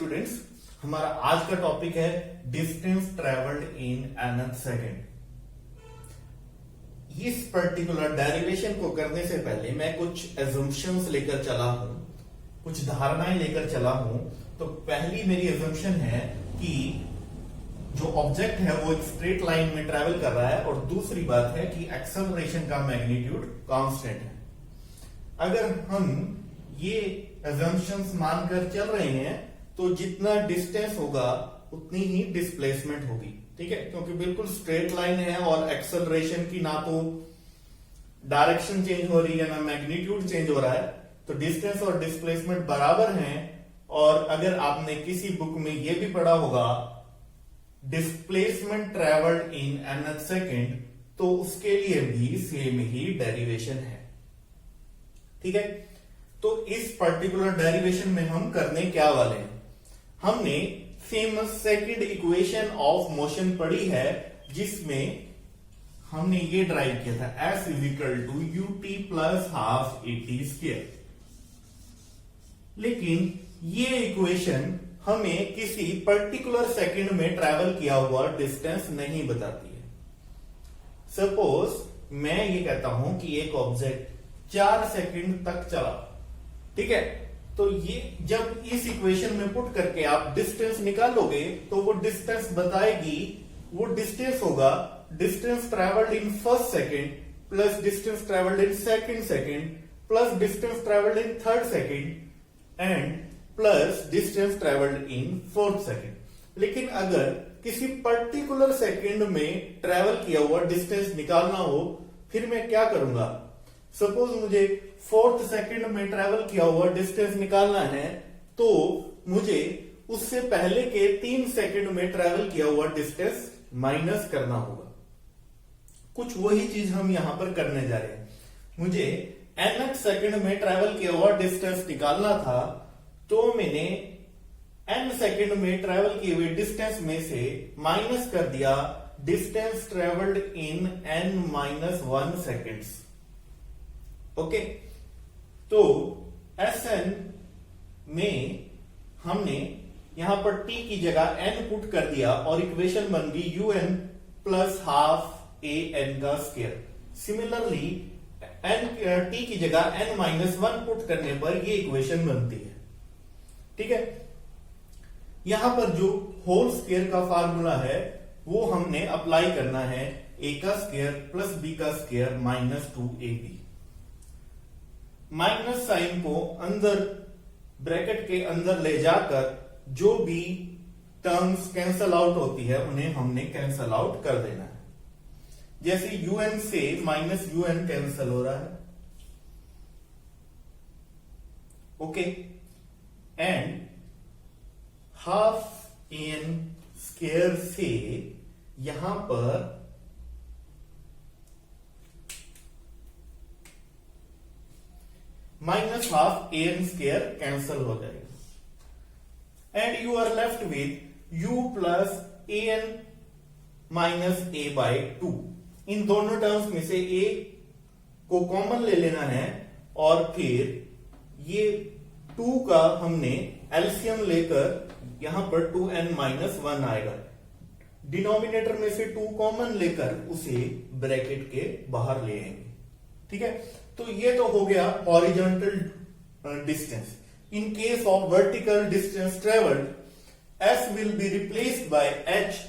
Students, हमारा आज का टॉपिक है distance travelled in nth second. इस पर्टिकुलर डेरिवेशन को करने से पहले मैं कुछ एजम्पशंस लेकर चला हूं, कुछ धारणाएं लेकर चला हूं। तो पहली मेरी एजम्पशन है कि जो ऑब्जेक्ट है वो एक स्ट्रेट लाइन में ट्रेवल कर रहा है, और दूसरी बात है कि एक्सेलरेशन का मैग्नीट्यूड कांस्टेंट है। अगर हम ये एजम्पशंस मानकर चल रहे हैं तो जितना डिस्टेंस होगा उतनी ही डिस्प्लेसमेंट होगी, ठीक है, क्योंकि बिल्कुल स्ट्रेट लाइन है और एक्सेलरेशन की ना तो डायरेक्शन चेंज हो रही है ना मैग्नीट्यूड चेंज हो रहा है, तो डिस्टेंस और डिस्प्लेसमेंट बराबर हैं। और अगर आपने किसी बुक में यह भी पढ़ा होगा displacement travelled in nth second, तो उसके लिए भी सेम ही डेरिवेशन है, ठीक है। तो इस पर्टिकुलर डेरिवेशन में हम करने क्या वाले हैं, हमने famous second equation of motion पढ़ी है, जिसमें हमने ये ड्राइव किया था s is equal to ut plus half at square. लेकिन ये इक्वेशन हमें किसी पर्टिकुलर सेकंड में ट्रेवल किया हुआ डिस्टेंस नहीं बताती है। सपोज मैं ये कहता हूं कि एक ऑब्जेक्ट 4 सेकंड तक चला, ठीक है, तो ये जब इस इक्वेशन में पुट करके आप डिस्टेंस निकालोगे तो वो डिस्टेंस बताएगी, वो डिस्टेंस होगा distance travelled in first second plus distance travelled in second second plus distance travelled in third second and plus distance travelled in fourth second. लेकिन अगर किसी पर्टिकुलर सेकंड में ट्रेवल किया हुआ डिस्टेंस निकालना हो, फिर मैं क्या करूंगा। सपोज मुझे फोर्थ सेकंड में ट्रेवल किया हुआ डिस्टेंस निकालना है, तो मुझे उससे पहले के 3 सेकंड में ट्रेवल किया हुआ डिस्टेंस माइनस करना होगा। कुछ वही चीज हम यहां पर करने जा रहे हैं। मुझे nth सेकंड में ट्रेवल किया हुआ डिस्टेंस निकालना था, तो मैंने n सेकंड में ट्रेवल किए हुए डिस्टेंस में से माइनस कर दिया distance travelled in n-1 seconds. Okay, तो Sn में हमने यहां पर t की जगह n पुट कर दिया और इक्वेशन बन गई un प्लस हाफ an का स्क्वायर। सिमिलरली t की जगह n-1 पुट करने पर ये इक्वेशन बनती है, ठीक है। यहां पर जो होल स्क्वायर का फार्मूला है वो हमने अप्लाई करना है, a का स्क्वायर प्लस b का square minus 2ab। Minus sign को अंदर ब्रैकेट के अंदर ले जाकर जो भी टर्म्स कैंसल आउट होती है उन्हें हमने कैंसल आउट कर देना है। जैसे un से माइनस un कैंसल हो रहा है, okay, and half an square से यहां पर minus half an square cancel हो जाएगा and you are left with u plus an minus a by 2। इन दोनों टर्म्स में से a को कॉमन ले लेना है और फिर ये 2 का हमने एलसीएम लेकर यहां पर 2n-1 आएगा। डिनोमिनेटर में से 2 कॉमन लेकर उसे ब्रैकेट के बाहर ले आएंगे, ठीक है। तो ये तो हो गया horizontal distance. In case of vertical distance travelled, s will be replaced by h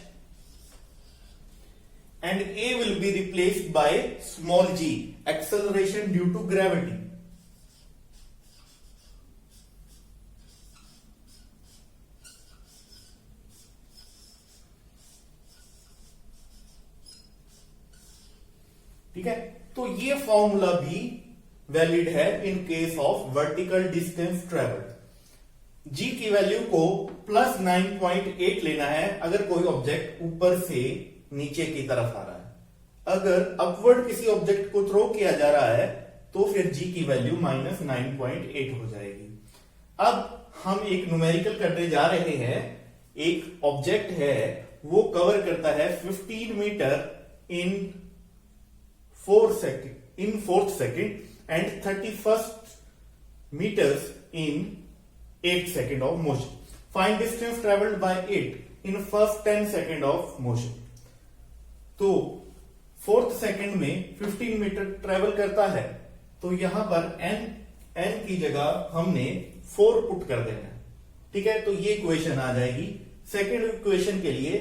and a will be replaced by small g, acceleration due to gravity। ठीक है, तो ये फॉर्मूला भी वैलिड है in case of vertical distance travelled. g की value को plus 9.8 लेना है अगर कोई ऑब्जेक्ट ऊपर से नीचे की तरफ आ रहा है। अगर अपवर्ड किसी ऑब्जेक्ट को थ्रो किया जा रहा है तो फिर g की वैल्यू माइनस 9.8 हो जाएगी। अब हम एक न्यूमेरिकल करने जा रहे हैं। एक ऑब्जेक्ट है, वो कवर करता है 15 metre in 4th second and 31st meters in 8 second of motion. Find distance travelled by it in first 10 second of motion. तो फोर्थ सेकेंड में 15 मीटर ट्रेवल करता है, तो यहां पर n की जगह हमने 4 पुट कर देना है। ठीक है, तो ये इक्वेशन आ जाएगी। सेकेंड इक्वेशन के लिए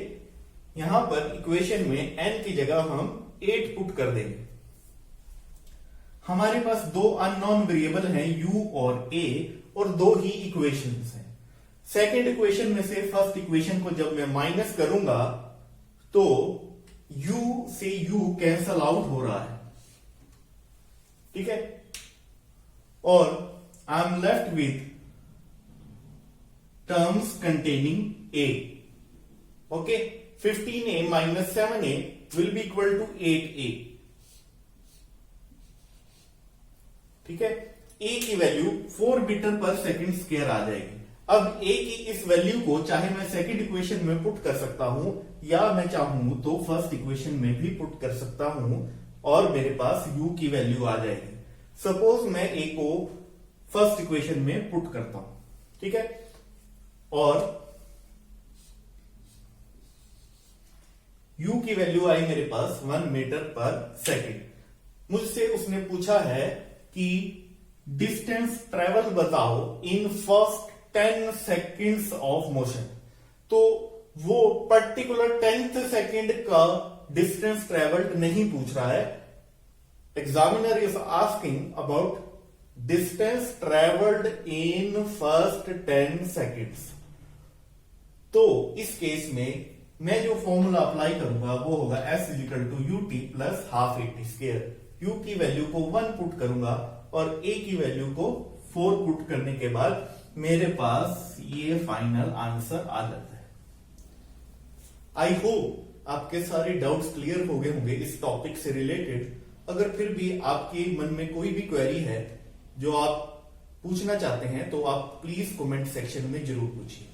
यहां पर इक्वेशन में n की जगह हम 8 पुट कर देंगे। हमारे पास दो अननोन वेरिएबल हैं u और a, और दो ही इक्वेशंस हैं। सेकेंड इक्वेशन में से फर्स्ट इक्वेशन को जब मैं माइनस करूंगा तो u से u कैंसल आउट हो रहा है। ठीक है, और I am left with terms containing a। Okay, 15a minus 7a will be equal to 8a। ठीक है, a की value 4 metre per second square आ जाएगी। अब a की इस वैल्यू को चाहे मैं सेकंड इक्वेशन में पुट कर सकता हूं, या मैं चाहूं तो फर्स्ट इक्वेशन में भी पुट कर सकता हूं, और मेरे पास u की वैल्यू आ जाएगी। सपोज मैं a को फर्स्ट इक्वेशन में पुट करता हूं। ठीक है, और u की वैल्यू आई मेरे पास 1 मीटर पर सेकेंड। मुझसे उसने पूछा है कि डिस्टेंस ट्रेवल बताओ इन फर्स्ट 10 सेकेंड्स ऑफ मोशन। तो वो पर्टिकुलर 10th सेकेंड का डिस्टेंस ट्रेवल्ड नहीं पूछ रहा है। Examiner is asking about distance travelled in first 10 seconds. तो इस केस में मैं जो फॉर्मूला अप्लाई करूंगा वो होगा s is equal to u t plus half a t square. u की वैल्यू को 1 पुट करूंगा और a की वैल्यू को 4 पुट करने के बाद मेरे पास ये फाइनल आंसर आ जाता है। आई होप आपके सारे डाउट्स क्लियर हो गए होंगे इस टॉपिक से रिलेटेड। अगर फिर भी आपके मन में कोई भी क्वेरी है जो आप पूछना चाहते हैं तो आप प्लीज कमेंट सेक्शन में जरूर पूछिए।